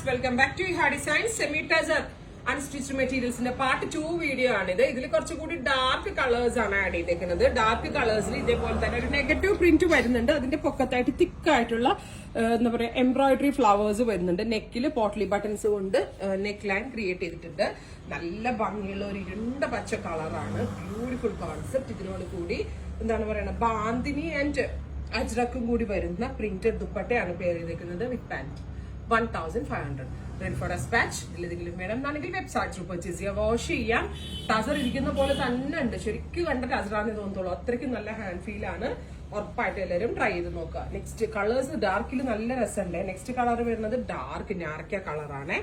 Welcome back to ഹാ designs semi tussar unstitched മെറ്റീരിയൽസിന്റെ part 2 video ആണിത്. ഇതിൽ കുറച്ചുകൂടി ഡാർക്ക് കളേഴ്സ് ആണ് ആഡ് ചെയ്തേക്കുന്നത്. ഡാർക്ക് കളേഴ്സിൽ ഇതേപോലെ തന്നെ ഒരു നെഗറ്റീവ് പ്രിന്റ് വരുന്നുണ്ട്. അതിന്റെ പൊക്കത്തായിട്ട് തിക്കായിട്ടുള്ള എന്താ പറയാ എംബ്രോയിഡറി ഫ്ലവേഴ്സ് വരുന്നുണ്ട്. നെക്കിൽ പോട്ട്ലി ബട്ടൺസ് കൊണ്ട് നെക്ക് ലൈൻ ക്രിയേറ്റ് ചെയ്തിട്ടുണ്ട്. നല്ല ഭംഗിയുള്ള ഒരു ഇരുണ്ട പച്ച കളറാണ്. Beautiful concept. ഇതിനോട് കൂടി എന്താണ് പറയുന്നത് ബാന്തിനി ആൻഡ് അജ്രക്കും കൂടി വരുന്ന പ്രിന്റഡ് ദുപ്പട്ടയാണ് പേര് ചെയ്തേക്കുന്നത് വിത്ത് പാന്റ്. 1500 ready for dispatch. ഇതിലെന്തെങ്കിലും വേണം എന്നാണെങ്കിൽ വെബ്സൈറ്റ് ത്രൂ പർച്ചേസ് ചെയ്യാം. വാഷ് ചെയ്യാം. ടസർ ഇരിക്കുന്ന പോലെ തന്നെ ഉണ്ട്. ശരിക്കും കണ്ട ടസറാന്ന് തോന്നുള്ളൂ. അത്രയ്ക്കും നല്ല ഹാൻഡ് ഫീൽ ആണ്. ഉറപ്പായിട്ട് എല്ലാവരും ട്രൈ ചെയ്ത് നോക്കുക. നെക്സ്റ്റ് കളേഴ്സ് ഡാർക്കിൽ നല്ല രസമുണ്ട്. നെക്സ്റ്റ് കളർ വരുന്നത് ഡാർക്ക് ഞാറക്ക കളറാണ്.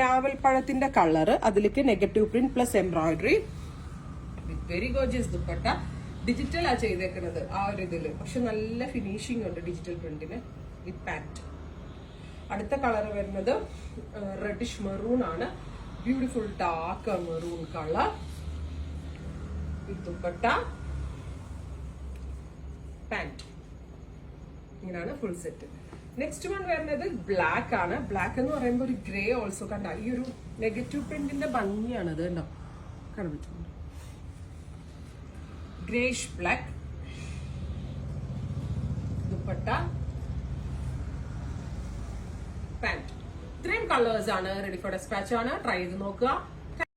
ഞാവൽപ്പഴത്തിന്റെ കളർ, അതിലേക്ക് negative print plus embroidery with very gorgeous dupatta. Digital ആ ചെയ്തേക്കുന്നത് ആ ഒരു ഇതില്, പക്ഷെ നല്ല ഫിനിഷിംഗ് ഉണ്ട് ഡിജിറ്റൽ പ്രിന്റിന് വിത്ത് പാന്റ്. അടുത്ത കളർ വരുന്നത് റെഡിഷ് മെറൂൺ ആണ്. ബ്യൂട്ടിഫുൾ ഡാർക്ക് മെറൂൺ കളർ വിത്ത് ദുപ്പട്ട പാന്റ്. ഇങ്ങനെയാണ് ഫുൾ സെറ്റ്. നെക്സ്റ്റ് വൺ വരുന്നത് ബ്ലാക്ക് ആണ്. ബ്ലാക്ക് എന്ന് പറയുമ്പോൾ ഒരു ഗ്രേ ഓൾസോ കണ്ട ഈ ഒരു നെഗറ്റീവ് പ്രിന്റിന്റെ ഭംഗിയാണ് അത് കണ്ടോ, കാണാൻ പറ്റുന്നുണ്ട്. Greyish black dupatta pant. ഇത്രയും കളേഴ്സ് ആണ്. റെഡി ഫോർ ഡെസ്പാച്ച് ആണ്. ട്രൈ ചെയ്ത് നോക്കുക.